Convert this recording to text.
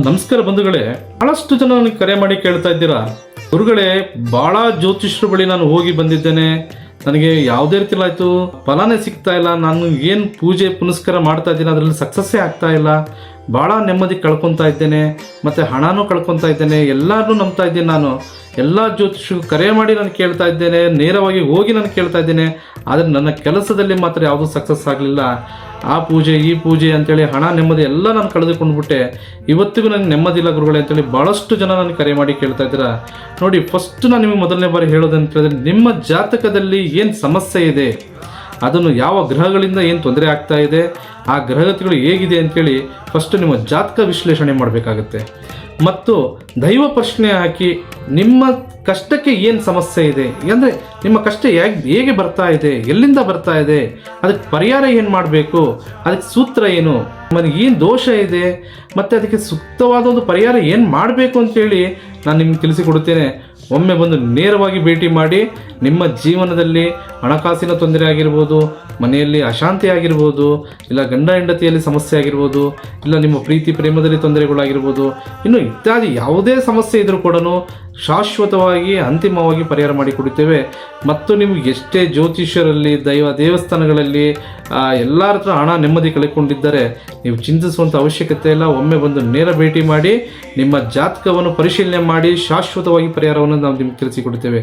ನಮಸ್ಕಾರ ಬಂಧುಗಳೇ, ಬಹಳಷ್ಟು ಜನ ನನಗೆ ಕರೆ ಮಾಡಿ ಕೇಳ್ತಾ ಇದ್ದೀರಾ, ಗುರುಗಳೇ ಬಹಳ ಜ್ಯೋತಿಷ್ಯರ ಬಳಿ ನಾನು ಹೋಗಿ ಬಂದಿದ್ದೇನೆ, ನನಗೆ ಯಾವುದೇ ರೀತಿಲಿ ಆಯಿತು ಫಲನೇ ಸಿಗ್ತಾ ಇಲ್ಲ, ನಾನು ಏನು ಪೂಜೆ ಪುನಸ್ಕಾರ ಮಾಡ್ತಾ ಇದ್ದೀನಿ ಅದರಲ್ಲಿ ಸಕ್ಸಸ್ಸೇ ಆಗ್ತಾ ಇಲ್ಲ, ಭಾಳ ನೆಮ್ಮದಿ ಕಳ್ಕೊತಾ ಇದ್ದೇನೆ, ಮತ್ತು ಹಣನೂ ಕಳ್ಕೊತಾ ಇದ್ದೇನೆ, ಎಲ್ಲರನ್ನೂ ನಂಬ್ತಾ ಇದ್ದೀನಿ ನಾನು, ಎಲ್ಲ ಜ್ಯೋತಿಷಿಗೂ ಕರೆ ಮಾಡಿ ನಾನು ಕೇಳ್ತಾ ಇದ್ದೇನೆ, ನೇರವಾಗಿ ಹೋಗಿ ನಾನು ಕೇಳ್ತಾ ಇದ್ದೇನೆ, ಆದರೆ ನನ್ನ ಕೆಲಸದಲ್ಲಿ ಮಾತ್ರ ಯಾವುದೂ ಸಕ್ಸಸ್ ಆಗಲಿಲ್ಲ. ಆ ಪೂಜೆ ಈ ಪೂಜೆ ಅಂತೇಳಿ ಹಣ ನೆಮ್ಮದಿ ಎಲ್ಲ ನಾನು ಕಳೆದುಕೊಂಡ್ಬಿಟ್ಟೆ, ಇವತ್ತಿಗೂ ನನಗೆ ನೆಮ್ಮದಿ ಇಲ್ಲ ಗುರುಗಳೇ ಅಂತೇಳಿ ಭಾಳಷ್ಟು ಜನ ನನಗೆ ಕರೆ ಮಾಡಿ ಕೇಳ್ತಾ ಇದ್ದೀರಾ. ನೋಡಿ, ಫಸ್ಟ್ ನಾನು ನಿಮಗೆ ಮೊದಲನೇ ಬಾರಿ ಹೇಳೋದಂತ ಹೇಳಿದ್ರೆ, ನಿಮ್ಮ ಜಾತಕದಲ್ಲಿ ಏನು ಸಮಸ್ಯೆ ಇದೆ, ಅದನ್ನು ಯಾವ ಗ್ರಹಗಳಿಂದ ಏನು ತೊಂದರೆ ಆಗ್ತಾ ಇದೆ, ಆ ಗ್ರಹಗತಿಗಳು ಹೇಗಿದೆ ಅಂತೇಳಿ ಫಸ್ಟ್ ನಿಮ್ಮ ಜಾತಕ ವಿಶ್ಲೇಷಣೆ ಮಾಡಬೇಕಾಗುತ್ತೆ. ಮತ್ತು ದೈವ ಪ್ರಶ್ನೆ ಹಾಕಿ ನಿಮ್ಮ ಕಷ್ಟಕ್ಕೆ ಏನು ಸಮಸ್ಯೆ ಇದೆ, ಅಂದರೆ ನಿಮ್ಮ ಕಷ್ಟ ಹೇಗೆ ಬರ್ತಾ ಇದೆ, ಎಲ್ಲಿಂದ ಬರ್ತಾ ಇದೆ, ಅದಕ್ಕೆ ಪರಿಹಾರ ಏನು ಮಾಡಬೇಕು, ಅದಕ್ಕೆ ಸೂತ್ರ ಏನು, ಮತ್ತು ಏನು ದೋಷ ಇದೆ, ಮತ್ತು ಅದಕ್ಕೆ ಸೂಕ್ತವಾದ ಒಂದು ಪರಿಹಾರ ಏನು ಮಾಡಬೇಕು ಅಂತೇಳಿ ನಾನು ನಿಮ್ಗೆ ತಿಳಿಸಿಕೊಡುತ್ತೇನೆ. ಒಮ್ಮೆ ಬಂದು ನೇರವಾಗಿ ಭೇಟಿ ಮಾಡಿ, ನಿಮ್ಮ ಜೀವನದಲ್ಲಿ ಹಣಕಾಸಿನ ತೊಂದರೆ ಆಗಿರ್ಬೋದು, ಮನೆಯಲ್ಲಿ ಅಶಾಂತಿ ಆಗಿರ್ಬೋದು, ಇಲ್ಲ ಗಂಡ ಹೆಂಡತಿಯಲ್ಲಿ ಸಮಸ್ಯೆ ಆಗಿರ್ಬೋದು, ಇಲ್ಲ ನಿಮ್ಮ ಪ್ರೀತಿ ಪ್ರೇಮದಲ್ಲಿ ತೊಂದರೆಗಳಾಗಿರ್ಬೋದು, ಇನ್ನು ಇತ್ಯಾದಿ ಯಾವುದೇ ಸಮಸ್ಯೆ ಇದ್ದರೂ ಕೂಡ ಶಾಶ್ವತವಾಗಿ ಅಂತಿಮವಾಗಿ ಪರಿಹಾರ ಮಾಡಿಕೊಡುತ್ತೇವೆ. ಮತ್ತು ನೀವು ಎಷ್ಟೇ ಜ್ಯೋತಿಷ್ಯರಲ್ಲಿ ದೇವಸ್ಥಾನಗಳಲ್ಲಿ ಎಲ್ಲರ ಹತ್ರ ಹಣ ನೆಮ್ಮದಿ ಕಳೆದುಕೊಂಡಿದ್ದರೆ ನೀವು ಚಿಂತಿಸುವಂಥ ಅವಶ್ಯಕತೆ ಇಲ್ಲ. ಒಮ್ಮೆ ಬಂದು ನೇರ ಭೇಟಿ ಮಾಡಿ ನಿಮ್ಮ ಜಾತಕವನ್ನು ಪರಿಶೀಲನೆ ಮಾಡಿ ಶಾಶ್ವತವಾಗಿ ಪರಿಹಾರವನ್ನು ನಾವು ನಿಮಗೆ ತಿಳಿಸಿಕೊಡುತ್ತೇವೆ.